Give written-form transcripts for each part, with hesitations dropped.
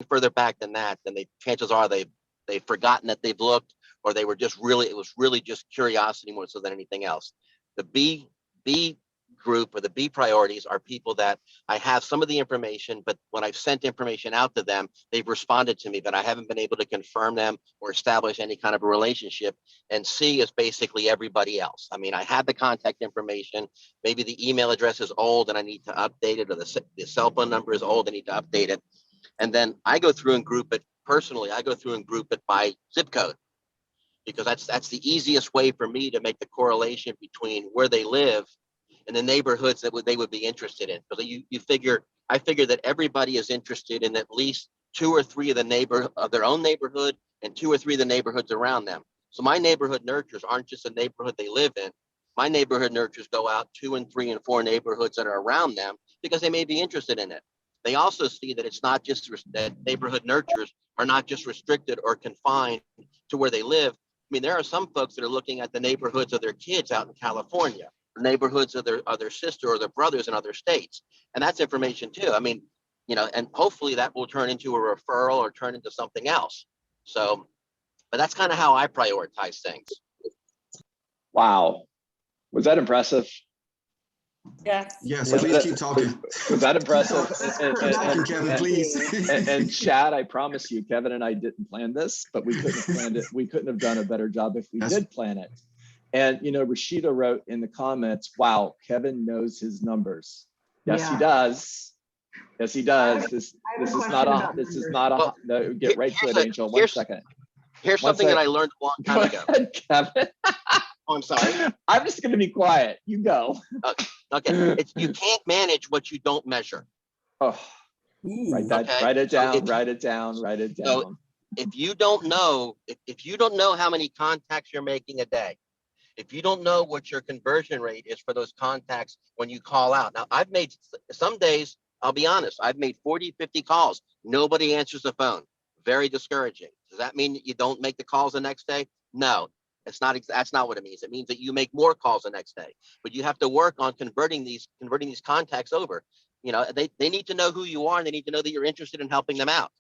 further back than that, then chances are they've forgotten that they've looked, or they were just really, it was really just curiosity more so than anything else. The B group, or the B priorities, are people that I have some of the information, but when I've sent information out to them, they've responded to me, but I haven't been able to confirm them or establish any kind of a relationship. And C is basically everybody else. I mean, I have the contact information. Maybe the email address is old and I need to update it, or the cell phone number is old, I need to update it. And then I go through and group it personally. I go through and group it by zip code, because that's the easiest way for me to make the correlation between where they live and the neighborhoods that they would be interested in. Because I figure that everybody is interested in at least 2 or 3 of their own neighborhood, and 2 or 3 of the neighborhoods around them. So my neighborhood nurtures aren't just a neighborhood they live in. My neighborhood nurtures go out 2 and 3 and 4 neighborhoods that are around them, because they may be interested in it. They also see that it's not just that neighborhood nurtures are not just restricted or confined to where they live. I mean, there are some folks that are looking at the neighborhoods of their kids out in California, neighborhoods of their sister or their brothers in other states. And that's information too. I mean, and hopefully that will turn into a referral or turn into something else. So, but that's kind of how I prioritize things. Wow. Was that impressive? Yes. Yes, please keep talking. Was that impressive? Kevin, please. And Chad, I promise you, Kevin and I didn't plan this, but we couldn't have planned it. We couldn't have done a better job if we did plan it. And Rashida wrote in the comments, "Wow, Kevin knows his numbers." Yes, he does. Yes, he does. This is not a. No, get right to it, Angel. 1 second. Here's something that I learned a long time ago. Ahead, Kevin. Oh, I'm sorry. I'm just going to be quiet. You go. Okay. You can't manage what you don't measure. Oh, write it down. Write it down. So if you don't know, if you don't know how many contacts you're making a day, if you don't know what your conversion rate is for those contacts when you call out. Now, I've made some days, I'll be honest, I've made 40, 50 calls. Nobody answers the phone. Very discouraging. Does that mean that you don't make the calls the next day? No. That's not what it means. It means that you make more calls the next day, but you have to work on converting these contacts over. They need to know who you are, and they need to know that you're interested in helping them out.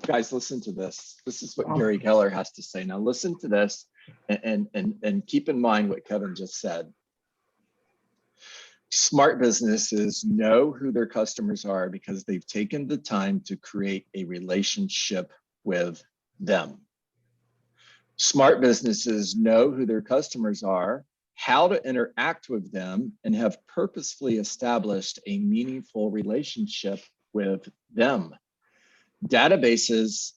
Guys, listen to this. This is what Gary Keller has to say. Now listen to this and keep in mind what Kevin just said. Smart businesses know who their customers are because they've taken the time to create a relationship with them. Smart businesses know who their customers are, how to interact with them, and have purposefully established a meaningful relationship with them. Databases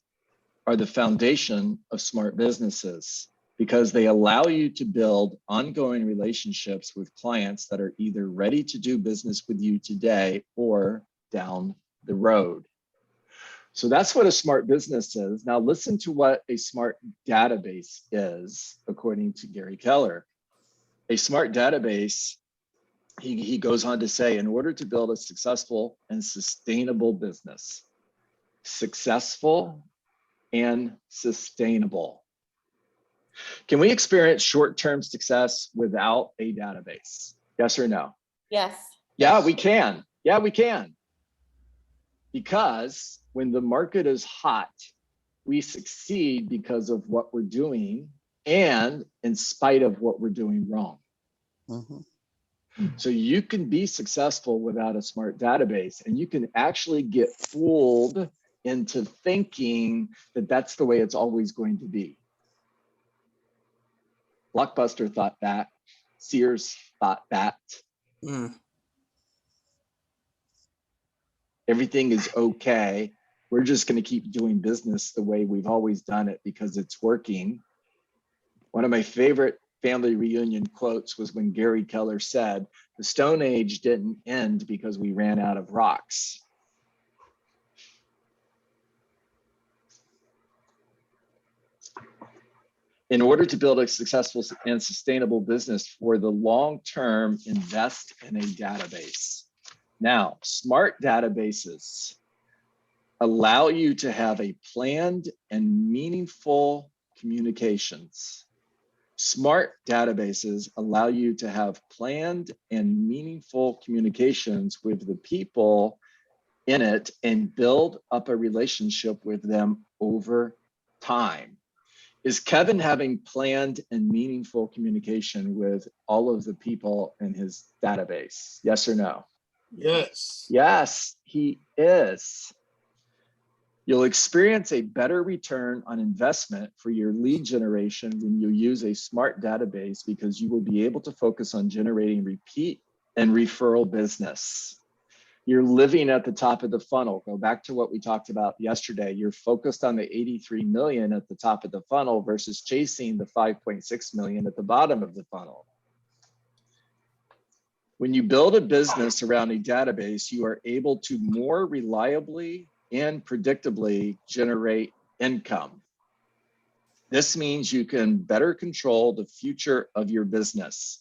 are the foundation of smart businesses because they allow you to build ongoing relationships with clients that are either ready to do business with you today or down the road. So that's what a smart business is. Now listen to what a smart database is, according to Gary Keller. A smart database, he goes on to say, in order to build a successful and sustainable business, successful and sustainable. Can we experience short-term success without a database? Yes or no? Yes. Yeah, we can. Yeah, we can. Because when the market is hot, we succeed because of what we're doing and in spite of what we're doing wrong. So you can be successful without a smart database, and you can actually get fooled into thinking that that's the way it's always going to be. Blockbuster thought that. Sears thought that. Everything is okay. We're just going to keep doing business the way we've always done it because it's working. One of my favorite family reunion quotes was when Gary Keller said, "The Stone Age didn't end because we ran out of rocks." In order to build a successful and sustainable business for the long term, invest in a database. Now, smart databases allow you to have a planned and meaningful communications. Smart databases allow you to have planned and meaningful communications with the people in it and build up a relationship with them over time. Is Kevin having planned and meaningful communication with all of the people in his database? Yes or no? Yes. Yes, he is. You'll experience a better return on investment for your lead generation when you use a smart database, because you will be able to focus on generating repeat and referral business. You're living at the top of the funnel. Go back to what we talked about yesterday. You're focused on the 83 million at the top of the funnel versus chasing the 5.6 million at the bottom of the funnel. When you build a business around a database, you are able to more reliably and predictably generate income. This means you can better control the future of your business.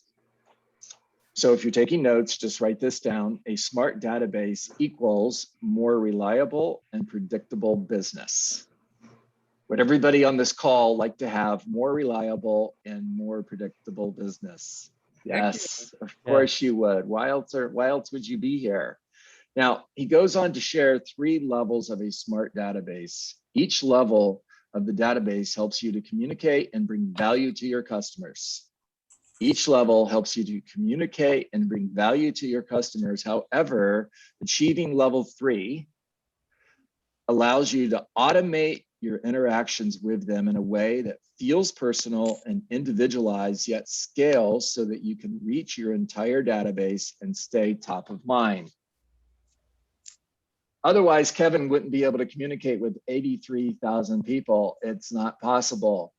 So if you're taking notes, just write this down. A smart database equals more reliable and predictable business. Would everybody on this call like to have more reliable and more predictable business? Yes, of course you would. Why else would you be here? Now, he goes on to share 3 levels of a smart database. Each level of the database helps you to communicate and bring value to your customers. Each level helps you to communicate and bring value to your customers. However, achieving level 3 allows you to automate your interactions with them in a way that feels personal and individualized, yet scales so that you can reach your entire database and stay top of mind. Otherwise, Kevin wouldn't be able to communicate with 83,000 people. It's not possible.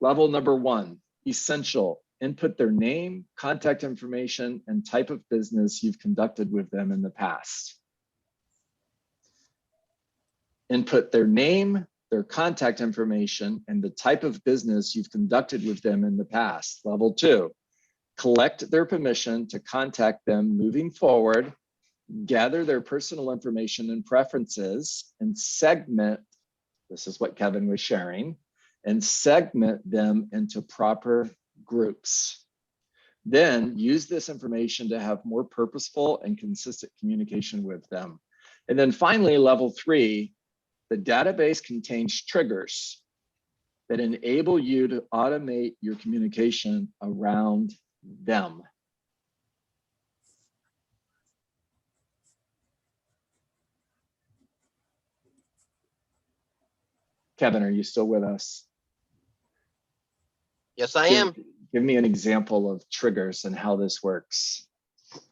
Level number 1, essential. Input their name, contact information, and type of business you've conducted with them in the past. Input their name, their contact information, and the type of business you've conducted with them in the past. Level 2, collect their permission to contact them moving forward, gather their personal information and preferences, and segment, this is what Kevin was sharing, and segment them into proper groups. Then use this information to have more purposeful and consistent communication with them. And then finally, level 3, the database contains triggers that enable you to automate your communication around them. Kevin, are you still with us? Yes, I am. Give me an example of triggers and how this works.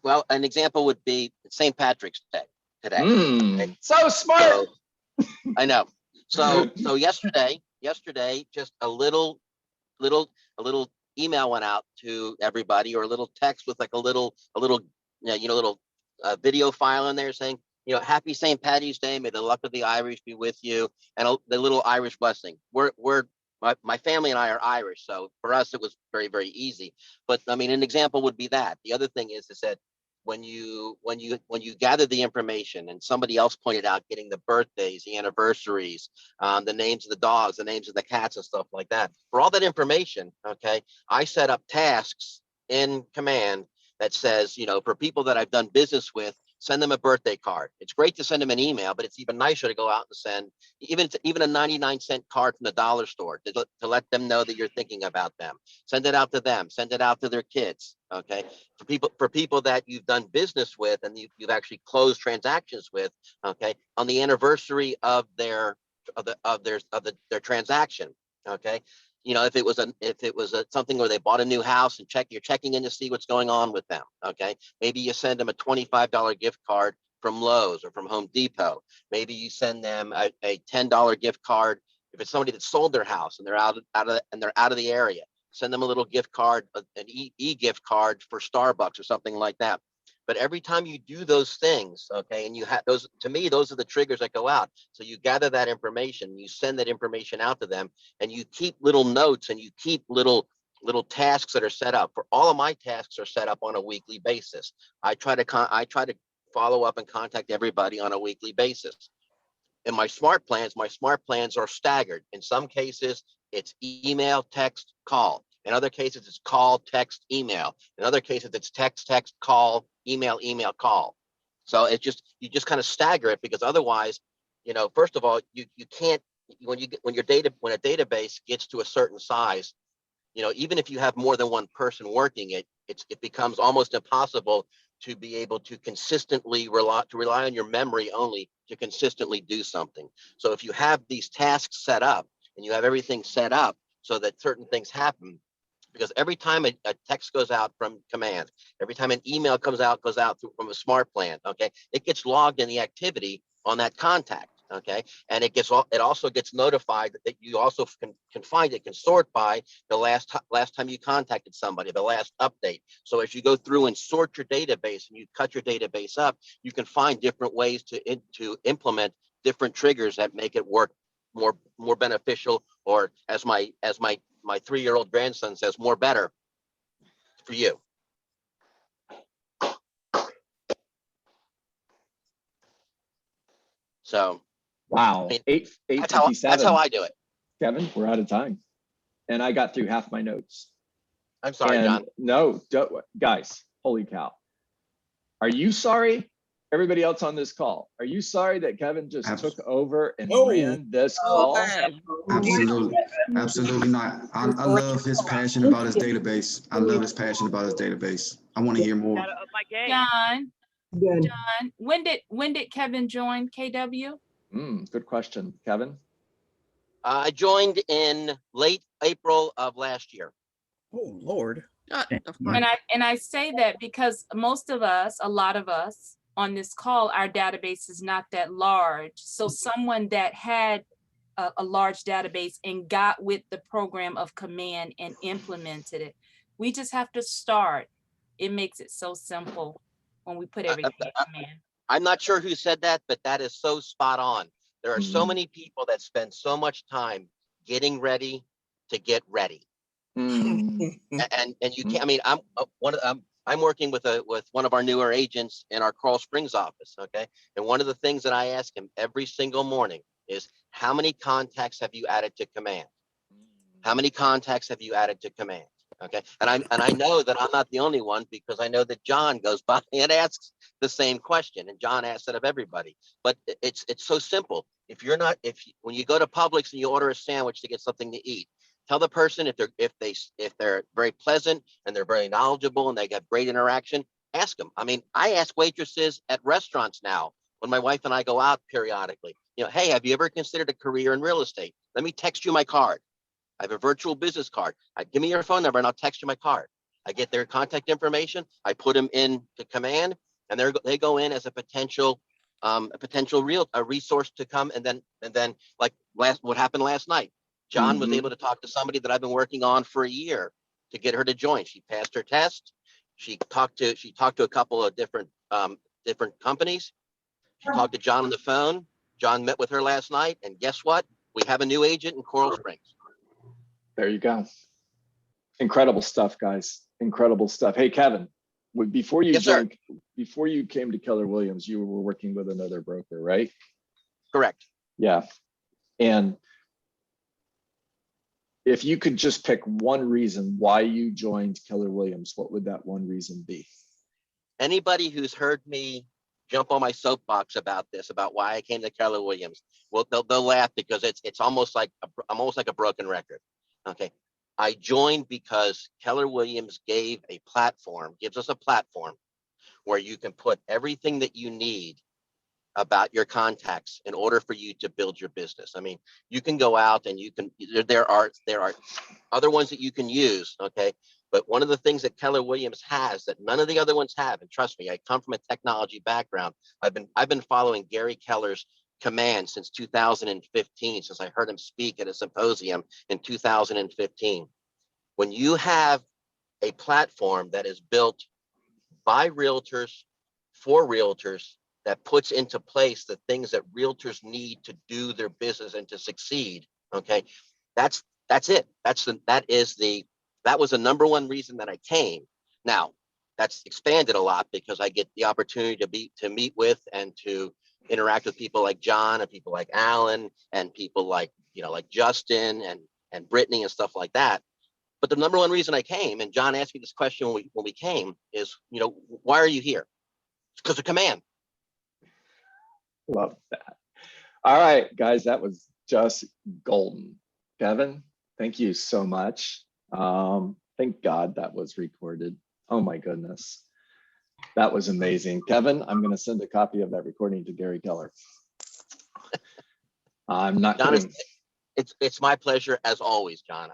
Well, an example would be St. Patrick's Day today. So smart. So, I know. So yesterday, just a little email went out to everybody, or a little text with like a little video file in there saying, happy St. Patty's Day. May the luck of the Irish be with you, and the little Irish blessing. My family and I are Irish, so for us it was very, very easy. But I mean, an example would be that. The other thing is that when you gather the information, and somebody else pointed out getting the birthdays, the anniversaries, the names of the dogs, the names of the cats, and stuff like that. For all that information, okay, I set up tasks in Command that says, for people that I've done business with, send them a birthday card. It's great to send them an email, but it's even nicer to go out and send even a 99-cent card from the dollar store to let them know that you're thinking about them. Send it out to them. Send it out to their kids. Okay, for people that you've done business with and you've actually closed transactions with. Okay, on the anniversary of their transaction. Okay. If it was something where they bought a new house and you're checking in to see what's going on with them. Okay. Maybe you send them a $25 gift card from Lowe's or from Home Depot. Maybe you send them a $10 gift card. If it's somebody that sold their house and they're out of the area, send them a little gift card, an e-gift card for Starbucks or something like that. But every time you do those things, okay, and you have those, to me, those are the triggers that go out. So you gather that information, you send that information out to them, and you keep little notes and you keep little tasks that are set up. For all of my tasks are set up on a weekly basis. I try to follow up and contact everybody on a weekly basis. In my smart plans are staggered. In some cases, it's email, text, call. In other cases, it's call, text, email. In other cases, it's text, call, email, call. So it's just, you just kind of stagger it, because otherwise, first of all, you can't, when a database gets to a certain size, even if you have more than one person working it, it becomes almost impossible to be able to consistently rely on your memory only to consistently do something. So if you have these tasks set up and you have everything set up so that certain things happen, because every time a text goes out from command, every time an email goes out from a smart plan, okay, it gets logged in the activity on that contact, okay, and it also gets notified that you also can find it, can sort by the last time you contacted somebody, the last update. So as you go through and sort your database and you cut your database up, you can find different ways to implement different triggers that make it work more beneficial, or as my 3-year-old grandson says, more better for you. So Wow. I mean, Eight that's how 57. I do it. Kevin, we're out of time. And I got through half my notes. I'm sorry, And John. no, guys, holy cow. Are you sorry? Everybody else on this call, are you sorry that Kevin just took over and No. ran this Oh, call? Absolutely. Absolutely not. I love his passion about his database. I love his passion about his database. I want to hear more. John, Good. John, when did Kevin join KW? Good question, Kevin. I joined in late April of last year. Oh, Lord. And I say that because a lot of us on this call, our database is not that large. So someone that had a large database and got with the program of command and implemented it, we just have to start. It makes it so simple when we put everything in command. I'm not sure who said that, but that is so spot on. There are so many people that spend so much time getting ready to get ready. And you can't, I mean, I'm working with one of our newer agents in our Coral Springs office, okay? And one of the things that I ask him every single morning is, how many contacts have you added to command? How many contacts have you added to command? Okay, and I know that I'm not the only one, because I know that John goes by and asks the same question, and John asks it of everybody. But it's so simple. When you go to Publix and you order a sandwich to get something to eat, tell the person, if they're very pleasant and they're very knowledgeable and they have great interaction, ask them. I mean, I ask waitresses at restaurants now when my wife and I go out periodically. Hey, have you ever considered a career in real estate? Let me text you my card. I have a virtual business card. Give me your phone number and I'll text you my card. I get their contact information. I put them into command, and they go in as a potential resource to come. And then like what happened last night, John was able to talk to somebody that I've been working on for a year to get her to join. She passed her test. She talked to a couple of different companies. She talked to John on the phone. John met with her last night, and guess what? We have a new agent in Coral Springs. There you go. Incredible stuff, guys. Incredible stuff. Hey, Kevin, before you came to Keller Williams, you were working with another broker, right? Correct. Yeah. And if you could just pick one reason why you joined Keller Williams, what would that one reason be? Anybody who's heard me jump on my soapbox about why I came to Keller Williams, well, they'll laugh, because it's almost like a broken record. Okay, I joined because Keller Williams gives us a platform where you can put everything that you need about your contacts in order for you to build your business. I mean, you can go out and there are other ones that you can use, okay? But one of the things that Keller Williams has that none of the other ones have, and trust me, I come from a technology background. I've been following Gary Keller's command since 2015, since I heard him speak at a symposium in 2015. When you have a platform that is built by realtors for realtors, that puts into place the things that realtors need to do their business and to succeed, okay, that's it. That was the number one reason that I came. Now, that's expanded a lot because I get the opportunity to meet with and to interact with people like John and people like Alan and people like Justin and Brittany and stuff like that. But the number one reason I came, and John asked me this question when we came, is, why are you here? It's because of command. Love that. All right, guys, that was just golden. Kevin, thank you so much. Thank God that was recorded. Oh my goodness. That was amazing. Kevin, I'm going to send a copy of that recording to Gary Keller. I'm not John, kidding. it's my pleasure as always, John.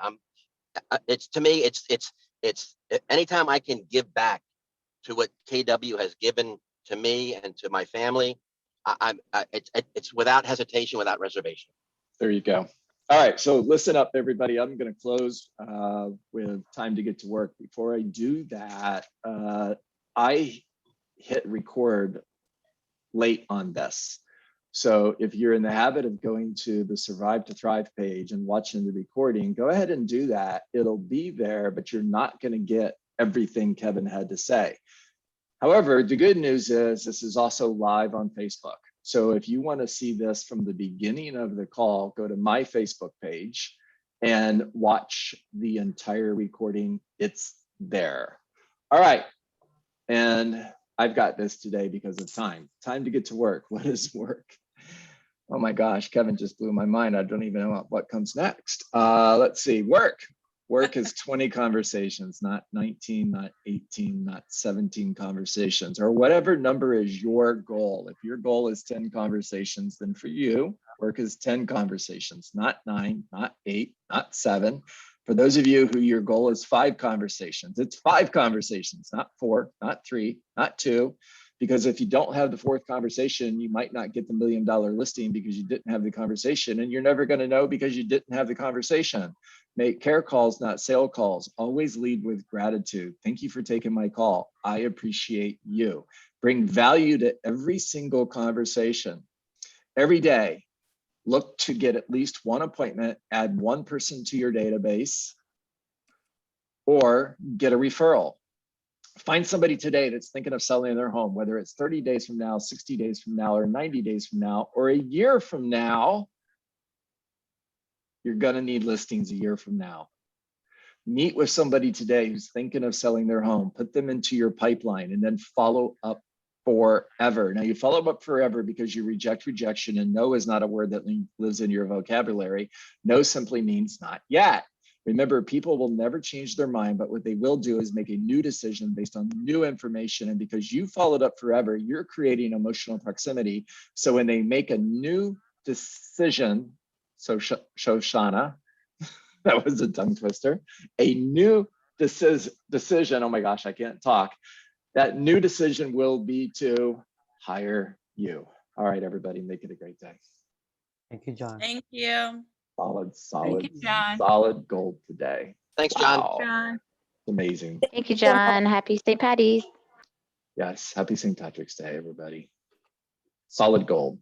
It's to me, it's anytime I can give back to what KW has given to me and to my family, it's without hesitation, without reservation. There you go. All right, so listen up, everybody. I'm going to close with time to get to work. Before I do that, I hit record late on this. So if you're in the habit of going to the Survive to Thrive page and watching the recording, go ahead and do that. It'll be there, but you're not going to get everything Kevin had to say. However, the good news is this is also live on Facebook. So if you want to see this from the beginning of the call, go to my Facebook page and watch the entire recording. It's there. All right. And I've got this today because of time. Time to get to work. What is work? Oh my gosh, Kevin just blew my mind. I don't even know what comes next. Let's see, work. Work is 20 conversations, not 19, not 18, not 17 conversations, or whatever number is your goal. If your goal is 10 conversations, then for you, work is 10 conversations, not 9, not 8, not 7. For those of you who your goal is 5 conversations, it's 5 conversations, not 4, not 3, not 2. Because if you don't have the 4th conversation, you might not get the $1 million listing because you didn't have the conversation, and you're never going to know because you didn't have the conversation. Make care calls, not sale calls. Always lead with gratitude. Thank you for taking my call. I appreciate you. Bring value to every single conversation. Every day, look to get at least 1 appointment, add 1 person to your database, or get a referral. Find somebody today that's thinking of selling their home, whether it's 30 days from now, 60 days from now, or 90 days from now, or a year from now. You're going to need listings a year from now. Meet with somebody today who's thinking of selling their home, put them into your pipeline, and then follow up forever. Now, you follow up forever because you reject rejection, and no is not a word that lives in your vocabulary. No simply means not yet. Remember, people will never change their mind, but what they will do is make a new decision based on new information. And because you followed up forever, you're creating emotional proximity. So when they make a new decision, so Shoshana, that was a tongue twister, a new decision, oh my gosh, I can't talk. That new decision will be to hire you. All right, everybody, make it a great day. Thank you, John. Thank you. Thank you, John. Solid gold today. Thanks, John. Wow, John. amazing. Thank you, John. Happy St. Patty's. Yes, happy St. Patrick's Day, everybody. Solid gold.